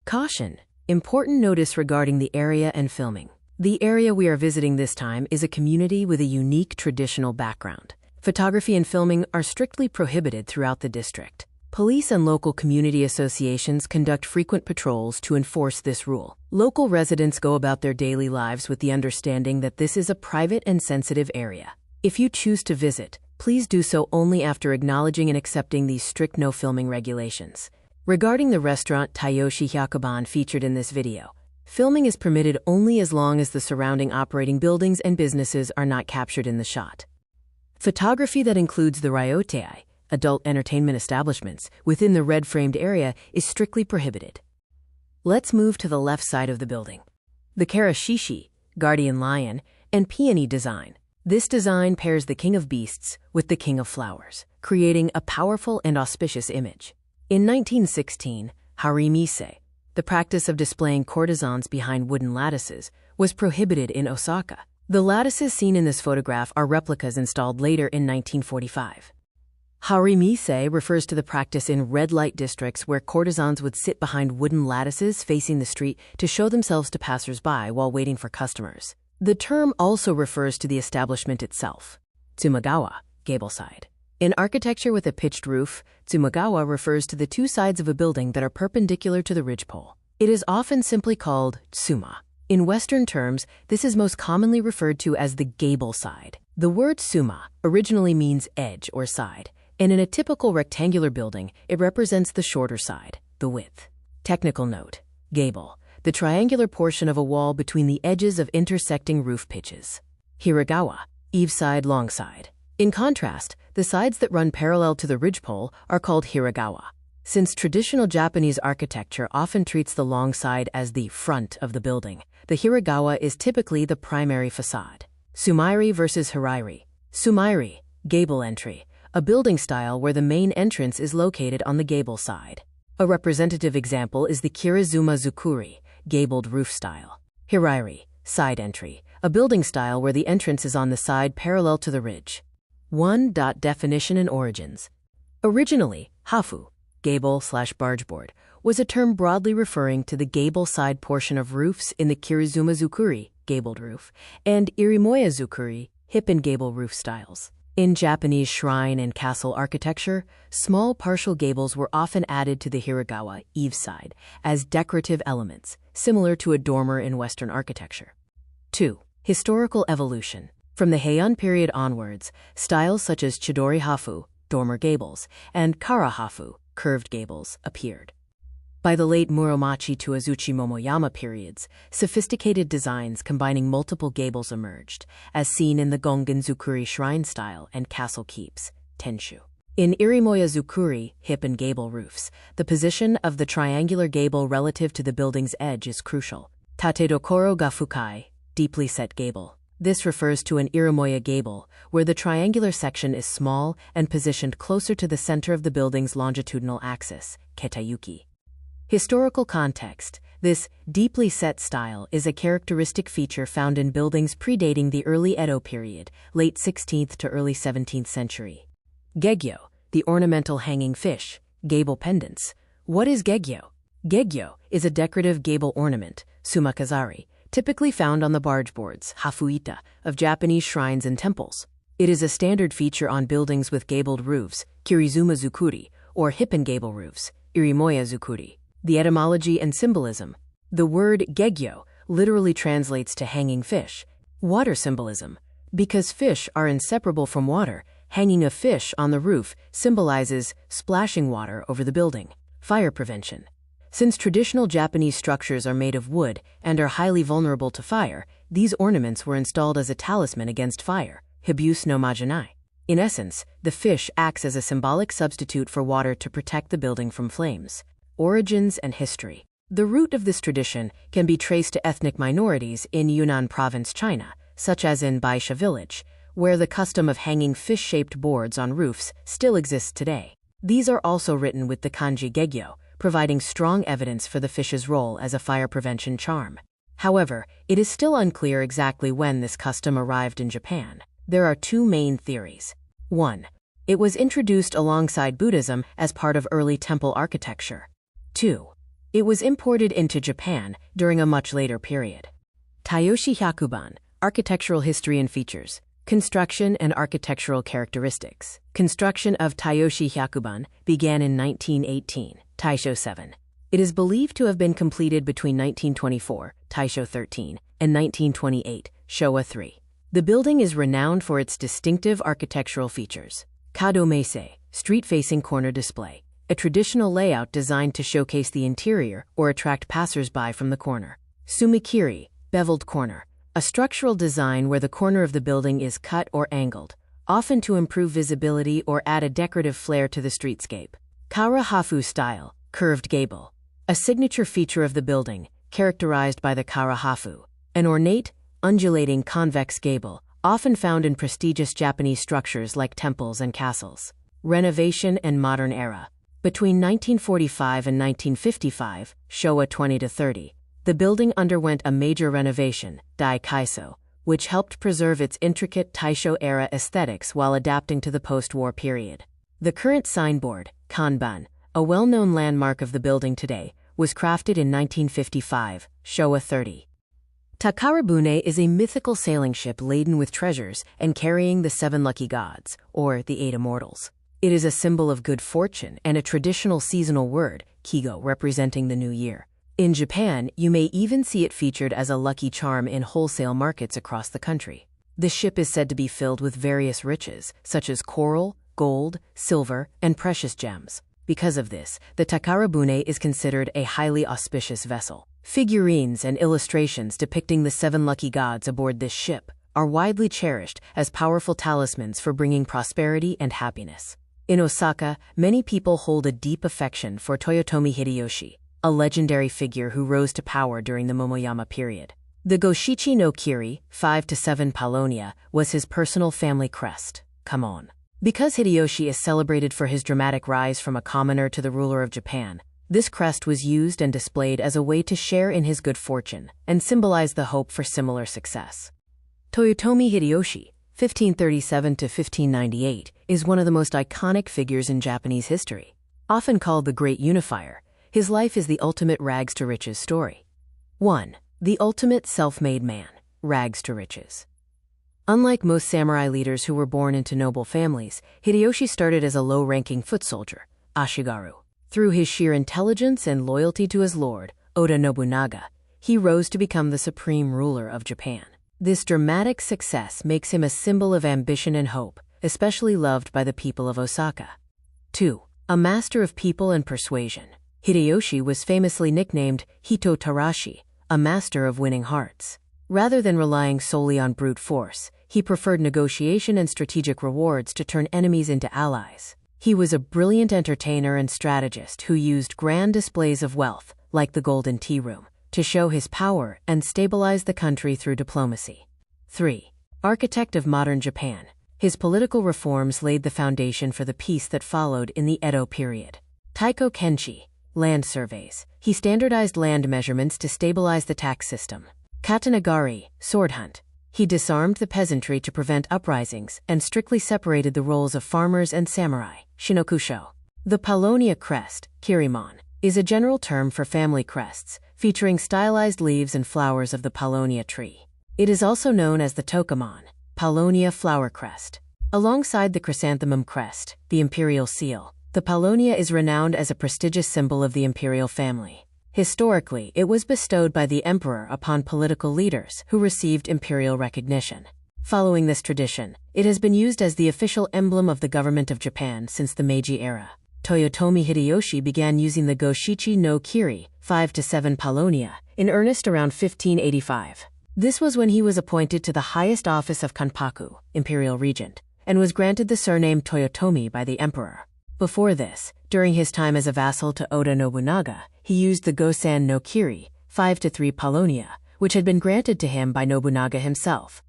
Caution! Important notice regarding the area and filming. The area we are visiting this time is a community with a unique traditional background. Photography and filming are strictly prohibited throughout the district. Police and local community associations conduct frequent patrols to enforce this rule. Local residents go about their daily lives with the understanding that this is a private and sensitive area. If you choose to visit, please do so only after acknowledging and accepting these strict no-filming regulations. Regarding the restaurant Taiyoshi Hyakuban featured in this video, filming is permitted only as long as the surrounding operating buildings and businesses are not captured in the shot. Photography that includes the ryotei, adult entertainment establishments, within the red-framed area is strictly prohibited. Let's move to the left side of the building. The karashishi, guardian lion, and peony design. This design pairs the king of beasts with the king of flowers, creating a powerful and auspicious image. In 1916, harimise, the practice of displaying courtesans behind wooden lattices, was prohibited in Osaka. The lattices seen in this photograph are replicas installed later in 1945. Harimise refers to the practice in red light districts where courtesans would sit behind wooden lattices facing the street to show themselves to passers-by while waiting for customers. The term also refers to the establishment itself. Tsumagawa, gable side. In architecture with a pitched roof, tsumagawa refers to the two sides of a building that are perpendicular to the ridgepole. It is often simply called tsuma. In Western terms, this is most commonly referred to as the gable side. The word tsuma originally means edge or side, and in a typical rectangular building, it represents the shorter side, the width. Technical note: gable, the triangular portion of a wall between the edges of intersecting roof pitches. Hiragawa, eave side, long side. In contrast, the sides that run parallel to the ridgepole are called hiragawa. Since traditional Japanese architecture often treats the long side as the front of the building, the hiragawa is typically the primary facade. Sumairi versus hirairi. Sumairi, gable entry, a building style where the main entrance is located on the gable side. A representative example is the Kirizuma Zukuri, gabled roof style. Hirairi, side entry, a building style where the entrance is on the side parallel to the ridge. 1. Definition and origins. Originally, hafu, gable/bargeboard, was a term broadly referring to the gable side portion of roofs in the Kirizuma Zukuri, gabled roof, and Irimoya Zukuri, hip and gable roof styles. In Japanese shrine and castle architecture, small partial gables were often added to the hiragawa, eave side, as decorative elements, similar to a dormer in Western architecture. 2. Historical evolution. From the Heian period onwards, styles such as chidori hafu, dormer gables, and kara hafu, curved gables, appeared. By the late Muromachi to Azuchi Momoyama periods, sophisticated designs combining multiple gables emerged, as seen in the Gongen Zukuri shrine style and castle keeps, tenshu. In Irimoya Zukuri, hip and gable roofs, the position of the triangular gable relative to the building's edge is crucial. Tatedokoro ga fukai, deeply set gable. This refers to an Irimoya gable, where the triangular section is small and positioned closer to the center of the building's longitudinal axis, ketayuki. Historical context. This deeply set style is a characteristic feature found in buildings predating the early Edo period, late 16th to early 17th century. Gegyo, the ornamental hanging fish, gable pendants. What is gegyo? Gegyo is a decorative gable ornament, sumakazari, typically found on the barge boards, hafuita, of Japanese shrines and temples. It is a standard feature on buildings with gabled roofs, Kirizuma Zukuri, or hip and gable roofs, Irimoya Zukuri. The etymology and symbolism. The word gegyo literally translates to hanging fish. Water symbolism. Because fish are inseparable from water, hanging a fish on the roof symbolizes splashing water over the building. Fire prevention. Since traditional Japanese structures are made of wood and are highly vulnerable to fire, these ornaments were installed as a talisman against fire, hibuse no majinai. In essence, the fish acts as a symbolic substitute for water to protect the building from flames. Origins and history. The root of this tradition can be traced to ethnic minorities in Yunnan province, China, such as in Baisha village, where the custom of hanging fish-shaped boards on roofs still exists today. These are also written with the kanji gegyo, providing strong evidence for the fish's role as a fire prevention charm. However, it is still unclear exactly when this custom arrived in Japan. There are two main theories. 1. It was introduced alongside Buddhism as part of early temple architecture. 2. It was imported into Japan during a much later period. Taiyoshi Hyakuban, Architectural History and Features. Construction and Architectural Characteristics. Construction of Taiyoshi Hyakuban began in 1918, Taisho 7. It is believed to have been completed between 1924, Taisho 13, and 1928, Showa 3. The building is renowned for its distinctive architectural features. Kadomeise, street-facing corner display, a traditional layout designed to showcase the interior or attract passers-by from the corner. Sumikiri, beveled corner, a structural design where the corner of the building is cut or angled, often to improve visibility or add a decorative flair to the streetscape. Karahafu style, curved gable, a signature feature of the building, characterized by the karahafu, an ornate, undulating convex gable, often found in prestigious Japanese structures like temples and castles. Renovation and modern era. Between 1945 and 1955, Showa 20–30, the building underwent a major renovation, Dai Kaiso, which helped preserve its intricate Taisho-era aesthetics while adapting to the post-war period. The current signboard, Kanban, a well-known landmark of the building today, was crafted in 1955, Showa 30. Takara Bune is a mythical sailing ship laden with treasures and carrying the 7 lucky gods, or the 8 immortals. It is a symbol of good fortune and a traditional seasonal word, kigo, representing the new year. In Japan, you may even see it featured as a lucky charm in wholesale markets across the country. The ship is said to be filled with various riches, such as coral, gold, silver, and precious gems. Because of this, the Takara Bune is considered a highly auspicious vessel. Figurines and illustrations depicting the 7 lucky gods aboard this ship are widely cherished as powerful talismans for bringing prosperity and happiness. In Osaka, many people hold a deep affection for Toyotomi Hideyoshi, a legendary figure who rose to power during the Momoyama period. The Goshichi no Kiri, 5–7 Paulownia, was his personal family crest. Come on. Because Hideyoshi is celebrated for his dramatic rise from a commoner to the ruler of Japan, this crest was used and displayed as a way to share in his good fortune and symbolize the hope for similar success. Toyotomi Hideyoshi, 1537–1598, is one of the most iconic figures in Japanese history. Often called the Great Unifier, his life is the ultimate rags to riches story. 1. The ultimate self-made man, rags to riches. Unlike most samurai leaders who were born into noble families, Hideyoshi started as a low-ranking foot soldier, ashigaru. Through his sheer intelligence and loyalty to his lord, Oda Nobunaga, he rose to become the supreme ruler of Japan. This dramatic success makes him a symbol of ambition and hope, especially loved by the people of Osaka. 2. A master of people and persuasion. Hideyoshi was famously nicknamed Hito Tarashi, a master of winning hearts. Rather than relying solely on brute force, he preferred negotiation and strategic rewards to turn enemies into allies. He was a brilliant entertainer and strategist who used grand displays of wealth, like the Golden Tea Room, to show his power and stabilize the country through diplomacy. 3. Architect of modern Japan. His political reforms laid the foundation for the peace that followed in the Edo period. Taiko Kenchi, land surveys. He standardized land measurements to stabilize the tax system. Katanagari, sword hunt. He disarmed the peasantry to prevent uprisings and strictly separated the roles of farmers and samurai, shinokusho. The Paulownia crest, kirimon, is a general term for family crests, featuring stylized leaves and flowers of the Paulownia tree. It is also known as the tokamon, Paulownia flower crest. Alongside the chrysanthemum crest, the imperial seal, the Paulownia is renowned as a prestigious symbol of the imperial family. Historically, it was bestowed by the emperor upon political leaders who received imperial recognition. Following this tradition, it has been used as the official emblem of the government of Japan since the Meiji era. Toyotomi Hideyoshi began using the Goshichi no Kiri, 5–7 Paulownia, in earnest around 1585. This was when he was appointed to the highest office of Kanpaku, imperial regent, and was granted the surname Toyotomi by the emperor. Before this, during his time as a vassal to Oda Nobunaga, he used the Gosan no Kiri, 5–3 Paulownia, which had been granted to him by Nobunaga himself.